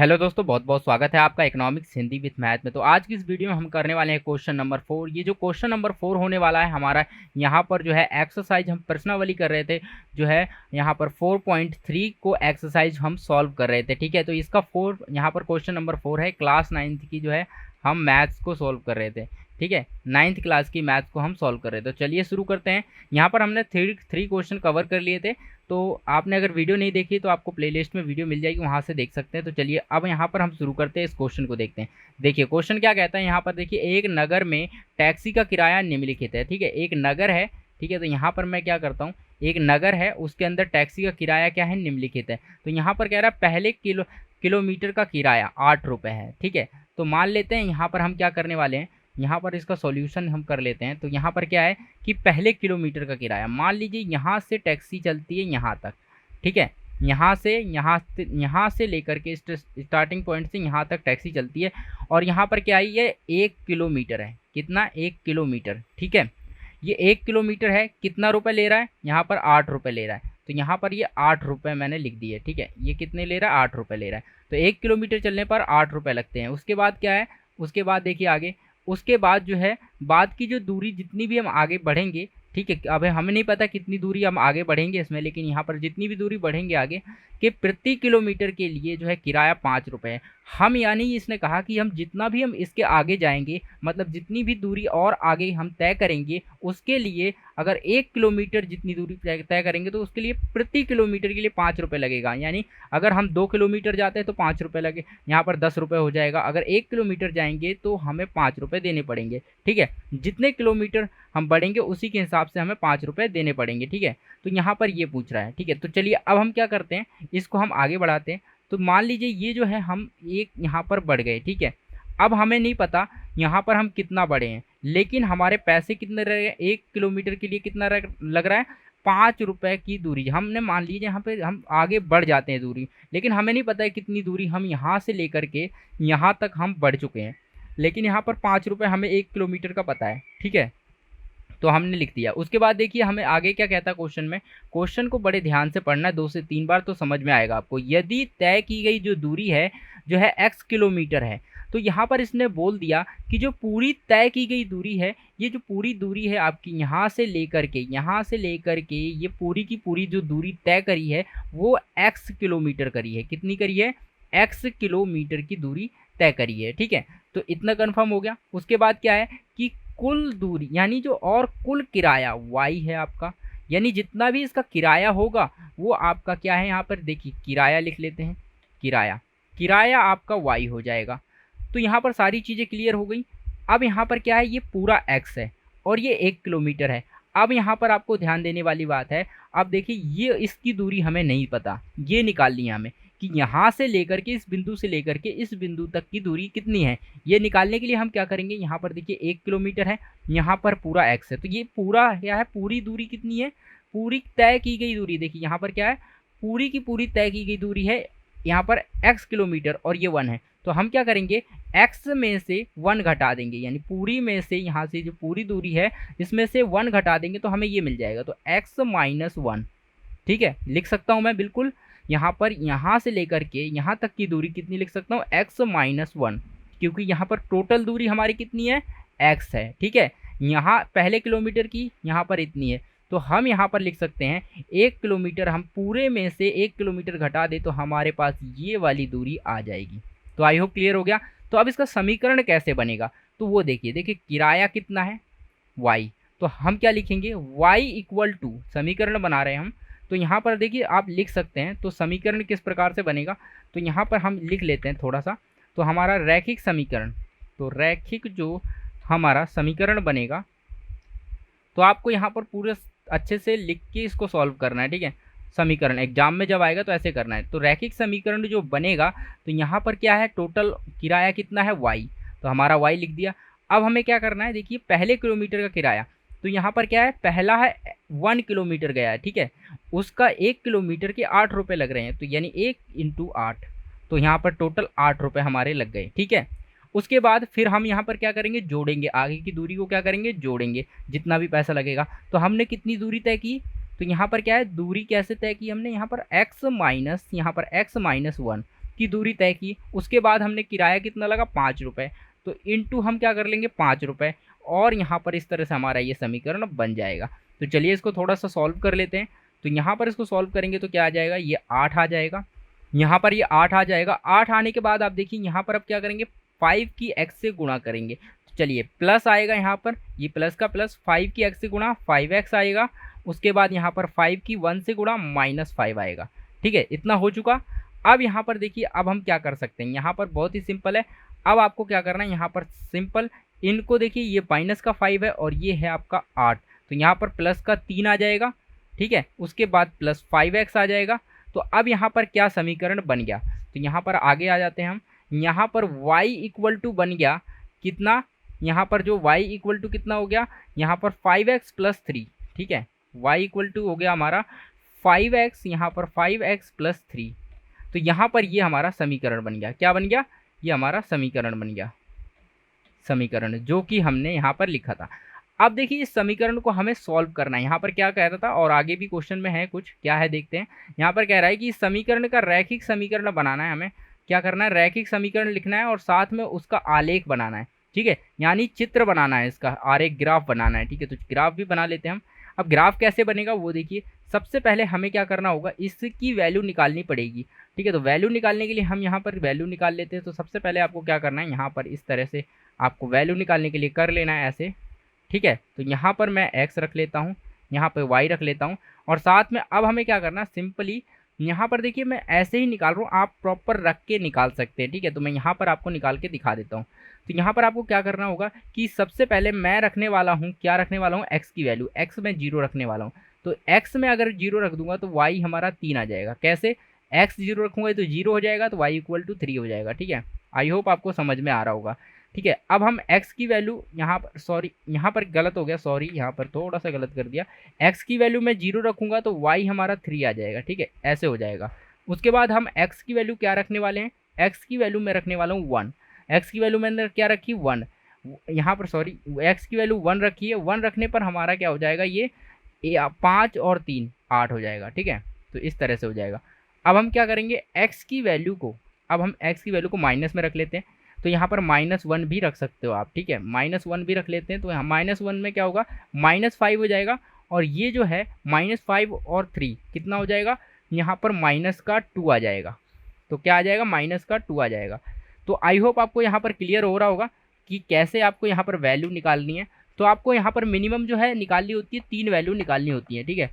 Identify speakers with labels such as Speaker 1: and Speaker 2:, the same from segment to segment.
Speaker 1: Hello दोस्तों, बहुत बहुत स्वागत है आपका इकोनॉमिक्स हिंदी विथ मैथ में। तो आज की इस वीडियो में हम करने वाले हैं क्वेश्चन नंबर 4। ये जो क्वेश्चन नंबर 4 होने वाला है हमारा, यहाँ पर जो है एक्सरसाइज हम प्रश्नावली कर रहे थे, जो है यहाँ पर 4.3 को एक्सरसाइज हम सॉल्व कर रहे थे। ठीक है, तो इसका 4 यहाँ पर क्वेश्चन नंबर 4 है, क्लास 9th की जो है हम मैथ्स को सॉल्व कर रहे थे। ठीक है, 9th क्लास की मैथ्स को हम सॉल्व कर रहे थे। तो चलिए शुरू करते हैं। यहाँ पर हमने थ्री क्वेश्चन कवर कर लिए थे, तो आपने अगर वीडियो नहीं देखी तो आपको प्लेलिस्ट में वीडियो मिल जाएगी, वहाँ से देख सकते हैं। तो चलिए अब यहाँ पर हम शुरू करते हैं, इस क्वेश्चन को देखते हैं। देखिए क्वेश्चन क्या कहता है यहाँ पर, देखिए एक नगर में टैक्सी का किराया निम्नलिखित है। ठीक है, एक नगर है। ठीक है, तो यहाँ पर मैं क्या करता हूँ, एक नगर है, उसके अंदर टैक्सी का किराया क्या है, निम्नलिखित है। तो यहाँ पर कह रहा है पहले किलोमीटर का किराया 8 रुपये है। ठीक है, तो मान लेते हैं यहाँ पर हम क्या करने वाले हैं, यहाँ पर इसका सॉल्यूशन हम कर लेते हैं। तो यहाँ पर क्या है कि पहले किलोमीटर का किराया, मान लीजिए यहाँ से टैक्सी चलती है यहाँ तक। ठीक है, यहाँ से लेकर के स्टार्टिंग पॉइंट से यहाँ तक टैक्सी चलती है, और यहाँ पर क्या है, ये 1 किलोमीटर है। कितना, 1 किलोमीटर। ठीक है, ये 1 किलोमीटर है, कितना रुपए ले रहा है, यहाँ पर 8 रुपये ले रहा है। तो यहाँ पर ये 8 रुपये मैंने लिख दिए। ठीक है, ये कितने ले रहा है, 8 रुपये ले रहा है। तो 1 किलोमीटर चलने पर 8 रुपये लगते हैं। उसके बाद क्या है, उसके बाद देखिए आगे, उसके बाद जो है बाद की जो दूरी जितनी भी हम आगे बढ़ेंगे, ठीक है, अब हमें नहीं पता कितनी दूरी हम आगे बढ़ेंगे इसमें, लेकिन यहाँ पर जितनी भी दूरी बढ़ेंगे आगे के प्रति किलोमीटर के लिए जो है किराया 5 रुपये है। हम यानी इसने कहा कि हम जितना भी हम इसके आगे जाएंगे, मतलब जितनी भी दूरी और आगे हम तय करेंगे, उसके लिए अगर 1 किलोमीटर जितनी दूरी तय करेंगे तो उसके लिए प्रति किलोमीटर के लिए 5 रुपये लगेगा। यानी अगर हम 2 किलोमीटर जाते हैं तो 5 रुपये लगे, यहाँ पर 10 रुपये हो जाएगा। अगर 1 किलोमीटर जाएंगे तो हमें 5 रुपये देने पड़ेंगे। ठीक है, जितने किलोमीटर हम बढ़ेंगे उसी के हिसाब से हमें 5 रुपये देने पड़ेंगे। ठीक है, तो यहाँ पर ये पूछ रहा है। ठीक है, तो चलिए अब हम क्या करते हैं, इसको हम आगे बढ़ाते हैं। तो मान लीजिए ये जो है हम एक यहाँ पर बढ़ गए। ठीक है, अब हमें नहीं पता यहाँ पर हम कितना बढ़े हैं, लेकिन हमारे पैसे कितने रह गए, 1 किलोमीटर के लिए कितना लग रहा है, 5 रुपये की दूरी हमने मान लीजिए। यहाँ पे हम आगे बढ़ जाते हैं दूरी, लेकिन हमें नहीं पता है कितनी दूरी हम यहाँ से लेकर के यहाँ तक हम बढ़ चुके हैं, लेकिन यहाँ पर 5 रुपये हमें 1 किलोमीटर का पता है। ठीक है, तो हमने लिख दिया। उसके बाद देखिए हमें आगे क्या कहता है क्वेश्चन में, क्वेश्चन को बड़े ध्यान से पढ़ना है, 2 से 3 बार तो समझ में आएगा आपको। यदि तय की गई जो दूरी है जो है x किलोमीटर है, तो यहाँ पर इसने बोल दिया कि जो पूरी तय की गई दूरी है, ये जो पूरी दूरी है आपकी यहाँ से लेकर के ये पूरी की पूरी जो दूरी तय करी है वो x किलोमीटर करी है। कितनी करी है, x किलोमीटर की दूरी तय करी है। ठीक है, तो इतना कंफर्म हो गया। उसके बाद क्या है कि कुल दूरी यानी जो और कुल किराया y है आपका, यानी जितना भी इसका किराया होगा वो आपका क्या है, यहाँ पर देखिए किराया लिख लेते हैं, किराया आपका y हो जाएगा। तो यहाँ पर सारी चीज़ें क्लियर हो गई। अब यहाँ पर क्या है, ये पूरा x है और ये 1 किलोमीटर है। अब यहाँ पर आपको ध्यान देने वाली बात है, अब देखिए ये इसकी दूरी हमें नहीं पता, ये निकालनी है हमें कि यहाँ से लेकर के इस बिंदु से लेकर के इस बिंदु तक की दूरी कितनी है। ये निकालने के लिए हम क्या करेंगे, यहाँ पर देखिए 1 किलोमीटर है, यहाँ पर पूरा x है, तो ये पूरा क्या है, पूरी दूरी कितनी है, पूरी तय की गई दूरी। देखिए यहाँ पर क्या है, पूरी की पूरी तय की गई दूरी है यहाँ पर x किलोमीटर, और ये 1 है। तो हम क्या करेंगे, x में से 1 घटा देंगे, यानी पूरी में से यहाँ से जो पूरी दूरी है इसमें से 1 घटा देंगे तो हमें ये मिल जाएगा, तो x माइनस 1। ठीक है, लिख सकता हूँ मैं बिल्कुल, यहाँ पर यहाँ से लेकर के यहाँ तक की दूरी कितनी लिख सकता हूँ, x माइनस 1, क्योंकि यहाँ पर टोटल दूरी हमारी कितनी है, x है। ठीक है, यहाँ पहले किलोमीटर की यहाँ पर इतनी है, तो हम यहाँ पर लिख सकते हैं 1 किलोमीटर, हम पूरे में से 1 किलोमीटर घटा दे तो हमारे पास ये वाली दूरी आ जाएगी। तो आई होप क्लियर हो गया। तो अब इसका समीकरण कैसे बनेगा, तो वो देखिए किराया कितना है, y, तो हम क्या लिखेंगे, y इक्वल टू, समीकरण बना रहे हैं हम, तो यहाँ पर देखिए आप लिख सकते हैं। तो समीकरण किस प्रकार से बनेगा, तो यहाँ पर हम लिख लेते हैं थोड़ा सा, तो हमारा रैखिक समीकरण, तो रैखिक जो हमारा समीकरण बनेगा, तो आपको यहाँ पर पूरे अच्छे से लिख के इसको सॉल्व करना है। ठीक है, समीकरण एग्जाम में जब आएगा तो ऐसे करना है। तो रैखिक समीकरण जो बनेगा, तो यहाँ पर क्या है, टोटल किराया कितना है, y, तो हमारा y लिख दिया। अब हमें क्या करना है, देखिए पहले किलोमीटर का किराया, तो यहाँ पर क्या है, पहला है 1 किलोमीटर गया है। ठीक है, उसका 1 किलोमीटर के 8 रुपये लग रहे हैं, तो यानी 1 × 8, तो यहाँ पर टोटल 8 रुपये हमारे लग गए। ठीक है, उसके बाद फिर हम यहाँ पर क्या करेंगे, जोड़ेंगे, आगे की दूरी को क्या करेंगे, जोड़ेंगे, जितना भी पैसा लगेगा। तो हमने कितनी दूरी तय की, तो यहाँ पर क्या है, दूरी कैसे तय की हमने, यहाँ पर x माइनस 1, की दूरी तय की, उसके बाद हमने किराया कितना लगा 5 रुपये, तो इनटू हम क्या कर लेंगे 5 रुपये, और यहाँ पर इस तरह से हमारा ये समीकरण बन जाएगा। तो चलिए इसको थोड़ा सा सॉल्व कर लेते हैं। तो यहाँ पर इसको सॉल्व करेंगे तो क्या आ जाएगा, ये 8 आ जाएगा, यहाँ पर ये 8 आ जाएगा। 8 आने के बाद आप देखिए यहाँ पर अब क्या करेंगे 5 की x से गुणा करेंगे। तो चलिए प्लस आएगा यहाँ पर, ये प्लस का प्लस 5 की x से गुणा 5x आएगा, उसके बाद यहाँ पर 5 की 1 से गुणा -5 आएगा। ठीक है, इतना हो चुका। अब यहाँ पर देखिए अब हम क्या कर सकते हैं, यहाँ पर बहुत ही सिंपल है। अब आपको क्या करना है, यहाँ पर सिंपल इनको देखिए, ये माइनस का 5 है और ये है आपका 8, तो यहाँ पर प्लस का 3 आ जाएगा। ठीक है, उसके बाद प्लस 5x आ जाएगा। तो अब यहाँ पर क्या समीकरण बन गया, तो यहाँ पर आगे आ जाते हैं हम। यहाँ पर y इक्वल टू बन गया कितना, यहाँ पर जो y इक्वल टू कितना हो गया, यहाँ पर 5x प्लस 3। ठीक है, y इक्वल टू हो गया हमारा 5x, यहाँ पर 5x प्लस 3। तो यहाँ पर ये हमारा समीकरण बन गया। क्या बन गया, ये हमारा समीकरण बन गया, समीकरण जो कि हमने यहाँ पर लिखा था। अब देखिए इस समीकरण को हमें सॉल्व करना है। यहाँ पर क्या कह रहा था और आगे भी क्वेश्चन में है कुछ, क्या है देखते हैं। यहाँ पर कह रहा है कि इस समीकरण का रैखिक समीकरण बनाना है, हमें क्या करना है, रैखिक समीकरण लिखना है और साथ में उसका आलेख बनाना है। ठीक है, यानी चित्र बनाना है, इसका आरेख ग्राफ बनाना है। ठीक है, तो ग्राफ भी बना लेते हैं हम। अब ग्राफ कैसे बनेगा वो देखिए, सबसे पहले हमें क्या करना होगा, इसकी वैल्यू निकालनी पड़ेगी। ठीक है, तो वैल्यू निकालने के लिए हम यहाँ पर वैल्यू निकाल लेते हैं। तो सबसे पहले आपको क्या करना है, यहाँ पर इस तरह से आपको वैल्यू निकालने के लिए कर लेना है ऐसे। ठीक है, तो यहाँ पर मैं x रख लेता हूँ, यहाँ पर y रख लेता हूँ, और साथ में अब हमें क्या करना, सिंपली यहाँ पर देखिए मैं ऐसे ही निकाल रहा हूँ, आप प्रॉपर रख के निकाल सकते हैं। ठीक है, तो मैं यहाँ पर आपको निकाल के दिखा देता हूँ। तो यहाँ पर आपको क्या करना होगा कि सबसे पहले मैं रखने वाला हूँ, क्या रखने वाला हूँ, x की वैल्यू, x में 0 रखने वाला हूँ। तो x में अगर 0 रख दूंगा तो y हमारा 3 आ जाएगा। कैसे, x 0 रखूँगा तो 0 हो जाएगा, तो y इक्वल टू 3 हो जाएगा। ठीक है, आई होप आपको समझ में आ रहा होगा। ठीक है, अब हम x की वैल्यू यहाँ पर, सॉरी यहाँ पर गलत हो गया, सॉरी यहाँ पर थोड़ा सा गलत कर दिया। x की वैल्यू मैं 0 रखूँगा तो y हमारा 3 आ जाएगा। ठीक है, ऐसे हो जाएगा। उसके बाद हम x की वैल्यू क्या रखने वाले हैं, x की वैल्यू मैं रखने वाला हूँ 1। x की वैल्यू मैंने क्या रखी 1, यहाँ पर सॉरी x की वैल्यू 1 रखी है। 1 रखने पर हमारा क्या हो जाएगा, ये 5 और 3 8 हो जाएगा। ठीक है, तो इस तरह से हो जाएगा। अब हम क्या करेंगे, x की वैल्यू को, अब हम x की वैल्यू को माइनस में रख लेते हैं। तो यहाँ पर -1 भी रख सकते हो आप। ठीक है, -1 भी रख लेते हैं। तो यहाँ -1 में क्या होगा, -5 हो जाएगा, और ये जो है -5 और 3 कितना हो जाएगा, यहाँ पर -2 आ जाएगा। तो क्या आ जाएगा, -2 आ जाएगा। तो आई होप आपको यहाँ पर क्लियर हो रहा होगा कि कैसे आपको यहाँ पर वैल्यू निकालनी है। तो आपको यहाँ पर मिनिमम जो है निकालनी होती है, 3 वैल्यू निकालनी होती है। ठीक है,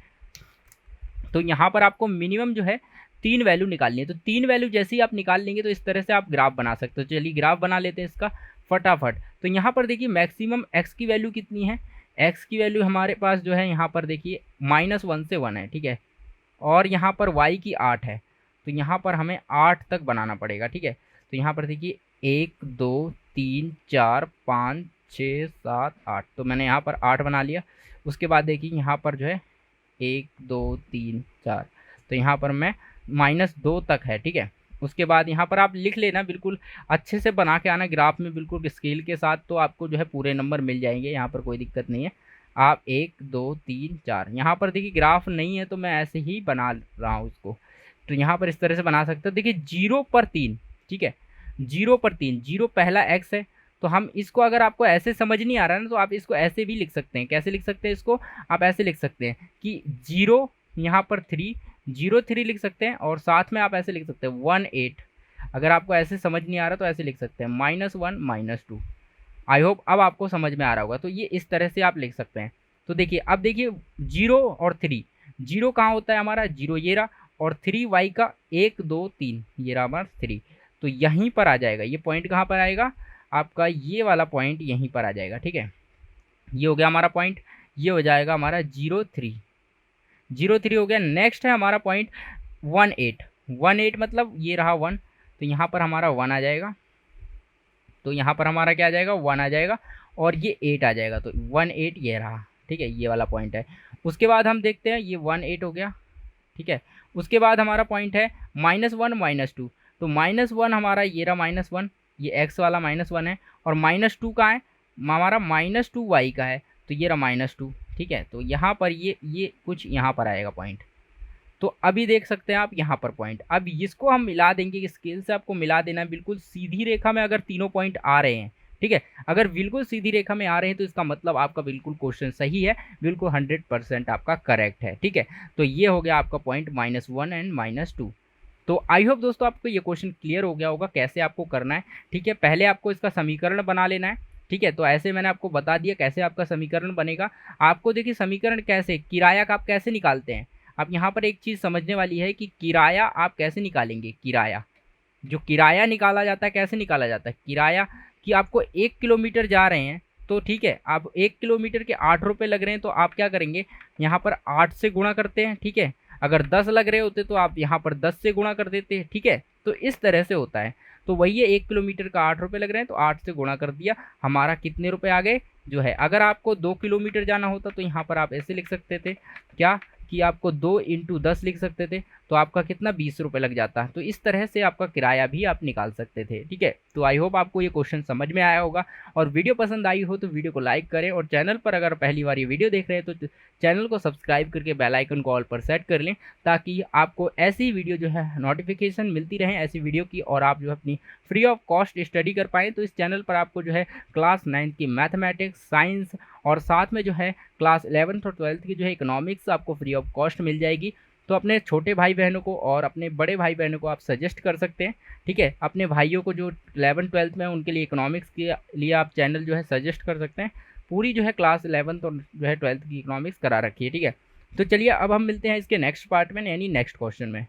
Speaker 1: तो यहाँ पर आपको मिनिमम जो है 3 वैल्यू निकालनी है। तो 3 वैल्यू जैसे ही आप निकाल लेंगे तो इस तरह से आप ग्राफ बना सकते हो। चलिए ग्राफ बना लेते हैं इसका फटाफट। तो यहाँ पर देखिए मैक्सिमम x की वैल्यू कितनी है, x की वैल्यू हमारे पास जो है यहाँ पर देखिए -1 से 1 है। ठीक है, और यहाँ पर y की 8 है, तो यहाँ पर हमें 8 तक बनाना पड़ेगा। ठीक है, तो यहाँ पर देखिए 1 2 3 4 5 6 7 8, तो मैंने यहाँ पर 8 बना लिया। उसके बाद देखिए यहाँ पर जो है 1 2 3 4, तो यहाँ पर मैं -2 तक है। ठीक है, उसके बाद यहाँ पर आप लिख लेना, बिल्कुल अच्छे से बना के आना ग्राफ में, बिल्कुल स्केल के साथ, तो आपको जो है पूरे नंबर मिल जाएंगे। यहाँ पर कोई दिक्कत नहीं है। आप 1 2 3 4, यहाँ पर देखिए ग्राफ नहीं है तो मैं ऐसे ही बना रहा हूँ उसको। तो यहाँ पर इस तरह से बना सकते हो। देखिए 0 पर 3, ठीक है, 0 पर 3, 0 पहला x है। तो हम इसको, अगर आपको ऐसे समझ नहीं आ रहा है ना, तो आप इसको ऐसे भी लिख सकते हैं। कैसे लिख सकते हैं इसको, आप ऐसे लिख सकते हैं कि 0 यहाँ पर 3, 0 3 लिख सकते हैं, और साथ में आप ऐसे लिख सकते हैं 1 8। अगर आपको ऐसे समझ नहीं आ रहा तो ऐसे लिख सकते हैं -1 -2। आई होप अब आपको समझ में आ रहा होगा। तो ये इस तरह से आप लिख सकते हैं। तो देखिए अब देखिए 0 और 3, 0 कहाँ होता है हमारा, 0 ये रहा, और 3 y का 1 2 3, ये रहा हमारा 3। तो यहीं पर आ जाएगा, ये पॉइंट कहाँ पर आएगा आपका, ये वाला पॉइंट यहीं पर आ जाएगा। ठीक है, ये हो गया हमारा पॉइंट, ये हो जाएगा हमारा 0 3, 0 3 हो गया। नेक्स्ट है हमारा पॉइंट 1 8, 1 8 मतलब ये रहा 1, तो यहाँ पर हमारा 1 आ जाएगा। तो यहाँ पर हमारा क्या आ जाएगा, 1 आ जाएगा, और ये 8 आ जाएगा। तो 1 8 ये रहा। ठीक है, ये वाला पॉइंट है। उसके बाद हम देखते हैं, ये 1 8 हो गया। ठीक है, उसके बाद हमारा पॉइंट है -1 -2। तो -1 हमारा ये रहा -1, ये x वाला -1 है, और -2 का है हमारा, -2 y का है, तो ये रहा -2। ठीक है, तो यहाँ पर ये कुछ यहाँ पर आएगा पॉइंट। तो अभी देख सकते हैं आप यहाँ पर पॉइंट, अब इसको हम मिला देंगे, स्केल से आपको मिला देना है। बिल्कुल सीधी रेखा में अगर तीनों पॉइंट आ रहे हैं, ठीक है, अगर बिल्कुल सीधी रेखा में आ रहे हैं तो इसका मतलब आपका बिल्कुल क्वेश्चन सही है, बिल्कुल 100% आपका करेक्ट है, ठीक है। तो ये हो गया आपका पॉइंट -1 एंड -2। तो आई होप दोस्तों आपको ये क्वेश्चन क्लियर हो गया होगा कैसे आपको करना है, ठीक है। पहले आपको इसका समीकरण बना लेना है, ठीक है। तो ऐसे मैंने आपको बता दिया कैसे आपका समीकरण बनेगा। आपको देखिए समीकरण कैसे, किराया का आप कैसे निकालते हैं। अब यहाँ पर एक चीज़ समझने वाली है कि किराया आप कैसे निकालेंगे। किराया, जो किराया निकाला जाता है कैसे निकाला जाता है, किराया कि आपको 1 किलोमीटर जा रहे हैं तो ठीक है, आप 1 किलोमीटर के 8 रुपये लग रहे हैं तो आप क्या करेंगे, यहाँ पर 8 से गुणा करते हैं, ठीक है। अगर 10 लग रहे होते तो आप यहाँ पर 10 से गुणा कर देते हैं, ठीक है। तो इस तरह से होता है। तो वही है, 1 किलोमीटर का 8 रुपये लग रहे हैं तो 8 से गुणा कर दिया, हमारा कितने रुपए आ गए जो है। अगर आपको 2 किलोमीटर जाना होता तो यहाँ पर आप ऐसे लिख सकते थे क्या, कि आपको 2 × 10 लिख सकते थे, तो आपका कितना 20 रुपये लग जाता है। तो इस तरह से आपका किराया भी आप निकाल सकते थे, ठीक है। तो आई होप आपको ये क्वेश्चन समझ में आया होगा, और वीडियो पसंद आई हो तो वीडियो को लाइक करें, और चैनल पर अगर पहली बार ये वीडियो देख रहे हैं तो चैनल को सब्सक्राइब करके बेल आइकन को ऑल पर सेट कर लें, ताकि आपको ऐसी वीडियो जो है नोटिफिकेशन मिलती रहे ऐसी वीडियो की, और आप जो अपनी फ्री ऑफ कॉस्ट स्टडी कर पाएँ। तो इस चैनल पर आपको जो है क्लास 9 की मैथमेटिक्स, साइंस और साथ में जो है क्लास 11th और 12th की जो है इकोनॉमिक्स आपको फ्री ऑफ कॉस्ट मिल जाएगी। तो अपने छोटे भाई बहनों को और अपने बड़े भाई बहनों को आप सजेस्ट कर सकते हैं, ठीक है। अपने भाइयों को जो 11th 12th में उनके लिए इकोनॉमिक्स के लिए आप चैनल जो है सजेस्ट कर सकते हैं। पूरी जो है क्लास 11th और जो है 12th की इकोनॉमिक्स करा रखी है, ठीक है। तो चलिए अब हम मिलते हैं इसके नेक्स्ट पार्ट में, यानी नेक्स्ट क्वेश्चन में।